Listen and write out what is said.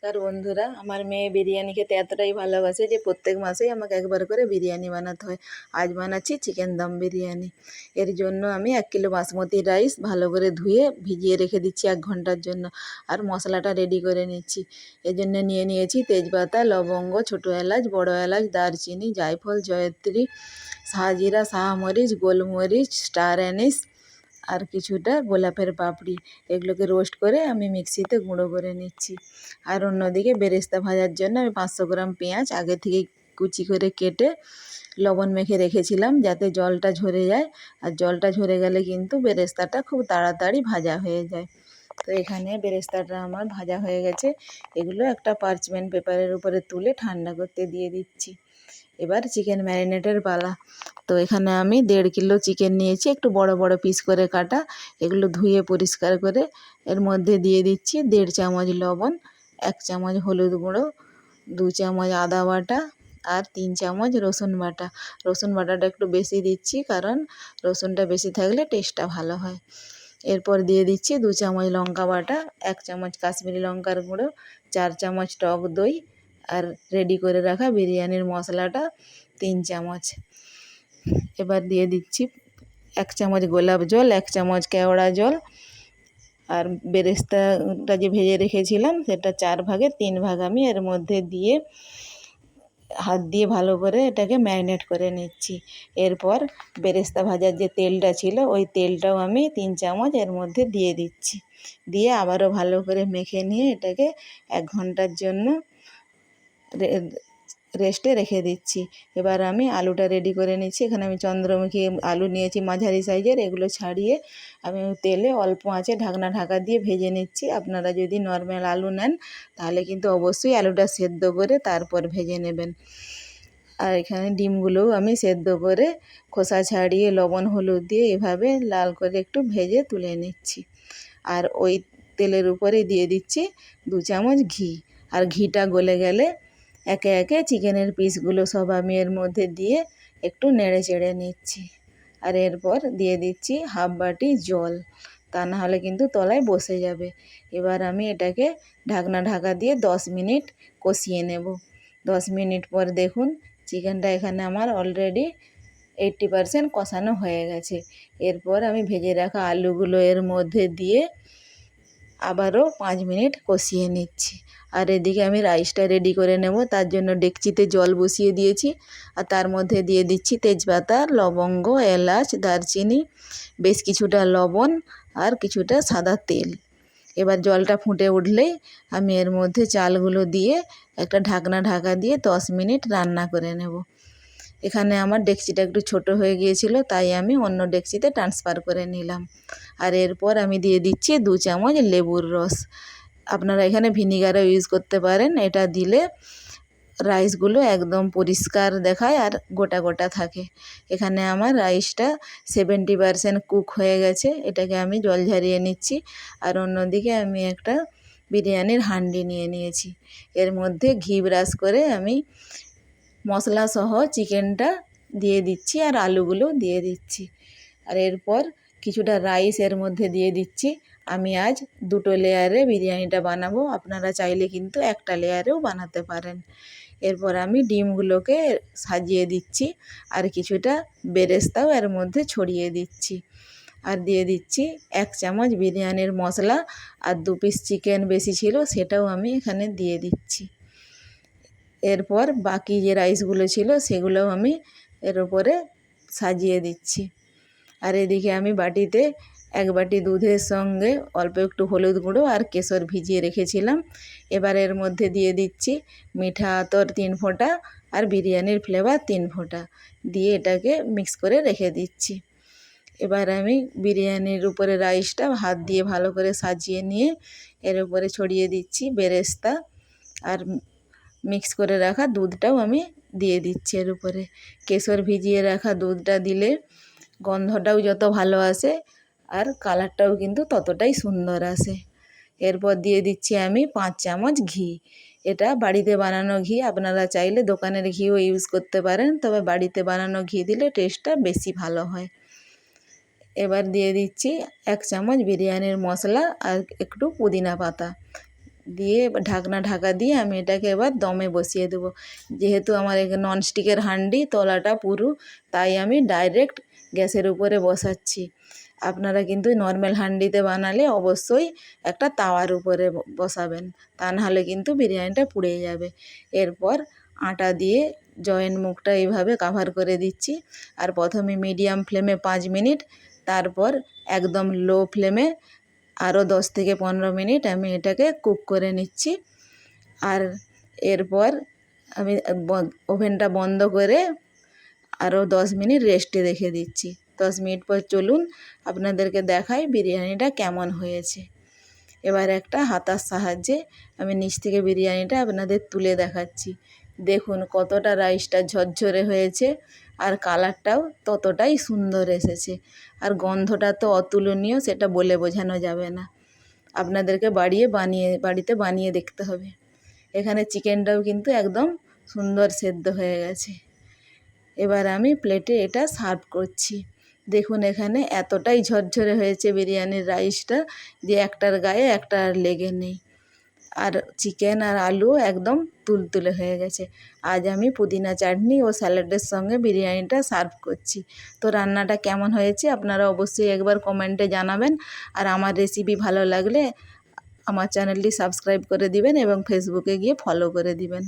নমস্কার বন্ধুরা, আমার মেয়ে বিরিয়ানি খেতে এতটাই ভালোবাসে যে প্রত্যেক মাসেই আমাকে একবার করে বিরিয়ানি বানাতে হয়। আজ বানাচ্ছি চিকেন দম বিরিয়ানি। এর জন্য আমি 1 কিলো বাসমতি রাইস ভালো করে ধুয়ে ভিজিয়ে রেখে দিচ্ছি 1 ঘন্টার জন্য। আর মশলাটা রেডি করে নিচ্ছি। এর জন্য নিয়ে নিয়েছি তেজপাতা, লবঙ্গ, ছোটো এলাচ, বড় এলাচ, দারচিনি, জায়ফল, জয়ত্রী, শাহজিরা, শাহমরিচ, গোলমরিচ, স্টার অ্যানিস আর কিছুটা গোলাপের পাপড়ি। এগুলোকে রোস্ট করে আমি মিক্সিতে গুঁড়ো করে নিচ্ছি। আর অন্যদিকে বেরেস্তা ভাজার জন্য আমি 500 গ্রাম পেঁয়াজ আগে থেকে কুচি করে কেটে লবণ মেখে রেখেছিলাম যাতে জলটা ঝরে যায়। আর জলটা ঝরে গেলে কিন্তু বেরেস্তাটা খুব তাড়াতাড়ি ভাজা হয়ে যায়। তো এখানে বেরেস্তাটা আমার ভাজা হয়ে গেছে। এগুলো একটা পার্চমেন্ট পেপারের উপরে তুলে ঠান্ডা করতে দিয়ে দিচ্ছি। এবার চিকেন ম্যারিনেটের পালা। তো এখানে আমি 1.5 কিলো চিকেন নিয়েছি, একটু বড় বড় পিস করে কাটা। এগুলো ধুয়ে পরিষ্কার করে এর মধ্যে দিয়ে দিচ্ছি 1.5 চামচ লবণ, 1 চামচ হলুদ গুঁড়ো, 2 চামচ আদা বাটা আর 3 চামচ রসুন বাটা। রসুন বাটাটা একটু বেশি দিচ্ছি কারণ রসুনটা বেশি থাকলে টেস্টটা ভালো হয়। এরপর দিয়ে দিচ্ছি 2 চামচ লঙ্কা বাটা, 1 চামচ কাশ্মীরি লঙ্কার গুঁড়ো, 4 চামচ টক দই আর রেডি করে রাখা বিরিয়ানির মশলাটা 3 চামচ। এবার দিয়ে দিচ্ছি 1 চামচ গোলাপ জল, 1 চামচ কেওড়া জল আর বেরেস্তাটা যে ভেজে রেখেছিলাম সেটা 4 ভাগের 3 ভাগ আমি এর মধ্যে দিয়ে হাত দিয়ে ভালো করে এটাকে ম্যারিনেট করে নিচ্ছি। এরপর বেরেস্তা ভাজার যে তেলটা ছিল ওই তেলটাও আমি 3 চামচ এর মধ্যে দিয়ে দিচ্ছি। দিয়ে আবারও ভালো করে মেখে নিয়ে এটাকে 1 ঘন্টার জন্য রেস্টে রেখে দিচ্ছি। এবার আমি আলুটা রেডি করে নিচ্ছি। এখানে আমি চন্দ্রমুখী আলু নিয়েছি মাঝারি সাইজের। এগুলো ছাড়িয়ে আমি তেলে অল্প আঁচে ঢাকা দিয়ে ভেজে নিচ্ছি। আপনারা যদি নর্মাল আলু নেন তাহলে কিন্তু অবশ্যই আলুটা সেদ্ধ করে তারপর ভেজে নেবেন। আর এখানে ডিমগুলোও আমি সেদ্ধ করে খোসা ছাড়িয়ে লবণ হলুদ দিয়ে এভাবে লাল করে একটু ভেজে তুলে নিচ্ছি। আর ওই তেলের উপরে দিয়ে দিচ্ছি 2 চামচ ঘি। আর ঘিটা গলে গেলে একে একে চিকেনের পিসগুলো সব আমি এর মধ্যে দিয়ে একটু নেড়ে চেড়ে নিচ্ছি। আর এরপর দিয়ে দিচ্ছি হাফ বাটি জল, তা না হলে কিন্তু তলায় বসে যাবে। এবার আমি এটাকে ঢাকা দিয়ে 10 মিনিট কষিয়ে নেব। 10 মিনিট পর দেখুন চিকেনটা এখানে আমার অলরেডি 80% কষানো হয়ে গেছে। এরপর আমি ভেজে রাখা আলুগুলো এর মধ্যে দিয়ে আবারও 5 মিনিট কষিয়ে নিচ্ছি। আর এদিকে আমি রাইসটা রেডি করে নেব। তার জন্য ডেকচিতে জল বসিয়ে দিয়েছি আর তার মধ্যে দিয়ে দিচ্ছি তেজপাতা, লবঙ্গ, এলাচ, দারচিনি, বেশ কিছুটা লবণ আর কিছুটা সাদা তেল। এবার জলটা ফুটে উঠলেই আমি এর মধ্যে চালগুলো দিয়ে একটা ঢাকা দিয়ে 10 মিনিট রান্না করে নেব। এখানে আমার ডেকচিটা একটু ছোট হয়ে গিয়েছিল তাই আমি অন্য ডেকচিতে ট্রান্সফার করে নিলাম। আর এরপর আমি দিয়ে দিচ্ছি 2 চামচ লেবুর রস। আপনারা এখানে ভিনিগারও ইউজ করতে পারেন। এটা দিলে রাইসগুলো একদম পরিষ্কার দেখায় আর গোটা থাকে। এখানে আমার রাইসটা 70% কুক হয়ে গেছে। এটাকে আমি জল ঝরিয়ে নিচ্ছি। আর অন্যদিকে আমি একটা বিরিয়ানির হাঁডি নিয়ে নিয়েছি। এর মধ্যে ঘি ব্রাশ করে আমি মশলা সহ চিকেনটা দিয়ে দিচ্ছি আর আলুগুলো দিয়ে দিচ্ছি। আর এরপর কিছুটা রাইস এর মধ্যে দিয়ে দিচ্ছি। আমি আজ 2টো লেয়ারে বিরিয়ানিটা বানাবো। আপনারা চাইলে কিন্তু একটা লেয়ারেও বানাতে পারেন। এরপর আমি ডিমগুলোকে সাজিয়ে দিচ্ছি আর কিছুটা বেরেস্তাও এর মধ্যে ছড়িয়ে দিচ্ছি। আর দিয়ে দিচ্ছি 1 চামচ বিরিয়ানির মশলা আর 2 পিস চিকেন বেশি ছিল সেটাও আমি এখানে দিয়ে দিচ্ছি। এরপর বাকি যে রাইসগুলো ছিল সেগুলোও আমি এর উপরে সাজিয়ে দিচ্ছি। আর এদিকে আমি বাটিতে 1 বাটি দুধের সঙ্গে অল্প একটু হলুদ গুঁড়ো আর কেশর ভিজিয়ে রেখেছিলাম। এবার এর মধ্যে দিয়ে দিচ্ছি মিঠা আতর 3 ফোঁটা আর বিরিয়ানির ফ্লেভার 3 ফোঁটা দিয়ে এটাকে মিক্স করে রেখে দিচ্ছি। এবার আমি বিরিয়ানির উপরে রাইসটা হাত দিয়ে ভালো করে সাজিয়ে নিয়ে এর উপরে ছড়িয়ে দিচ্ছি বেরেস্তা আর মিক্স করে রাখা দুধটাও আমি দিয়ে দিচ্ছি এর উপরে। কেশর ভিজিয়ে রাখা দুধটা দিলে গন্ধটাও যত ভালো আসে আর কালারটাও কিন্তু ততটাই সুন্দর আসে। এরপর দিয়ে দিচ্ছি আমি 5 চামচ ঘি। এটা বাড়িতে বানানো ঘি। আপনারা চাইলে দোকানের ঘিও ইউজ করতে পারেন, তবে বাড়িতে বানানো ঘি দিলে টেস্টটা বেশি ভালো হয়। এবার দিয়ে দিচ্ছি 1 চামচ বিরিয়ানির মশলা আর একটু পুদিনা পাতা দিয়ে ঢাকা দিয়ে আমি এটাকে এবার দমে বসিয়ে দেবো। যেহেতু আমার এখানে ননস্টিকের হাঁড়ি, তলাটা পুরু, তাই আমি ডাইরেক্ট গ্যাসের উপরে বসাচ্ছি। আপনারা কিন্তু নর্মাল হাঁড়িতে বানালে অবশ্যই একটা তাওয়ার উপরে বসাবেন, তা নাহলে কিন্তু বিরিয়ানিটা পুড়ে যাবে। এরপর আটা দিয়ে জয়েন্ট মুখটা এইভাবে কভার করে দিচ্ছি। আর প্রথমে মিডিয়াম ফ্লেমে 5 মিনিট, তারপর একদম লো ফ্লেমে আরও 10 থেকে 15 মিনিট আমি এটাকে কুক করে নিচ্ছি। আর এরপর আমি ওভেনটা বন্ধ করে আরও 10 মিনিট রেস্টে রেখে দিচ্ছি। 10 মিনিট পর চলুন আপনাদেরকে দেখাই বিরিয়ানিটা কেমন হয়েছে। এবার একটা হাতার সাহায্যে আমি নিচ থেকে বিরিয়ানিটা আপনাদের তুলে দেখাচ্ছি। দেখুন কতটা রাইসটা ঝরঝরে হয়েছে, আর কালারটাও ততটাই সুন্দর এসেছে, আর গন্ধটা তো অতুলনীয়, সেটা বলে বোঝানো যাবে না। আপনাদেরকে বাড়িতে বানিয়ে দেখতে হবে। এখানে চিকেনটাও কিন্তু একদম সুন্দর সেদ্ধ হয়ে গেছে। এবার আমি প্লেটে এটা সার্ভ করছি। দেখুন এখানে এতটাই ঝরঝরে হয়েছে বিরিয়ানির রাইসটা যে একটার গায়ে একটা আর লেগে নেই, আর চিকেন আর আলু একদম তুলতুলে হয়ে গেছে। আজ আমি পুদিনা চাটনি ও স্যালাডের সঙ্গে বিরিয়ানিটা সার্ভ করছি। তো রান্নাটা কেমন হয়েছে আপনারা অবশ্যই একবার কমেন্টে জানাবেন। আর আমার রেসিপি ভালো লাগলে আমার চ্যানেলটি সাবস্ক্রাইব করে দিবেন এবং ফেসবুকে গিয়ে ফলো করে দিবেন।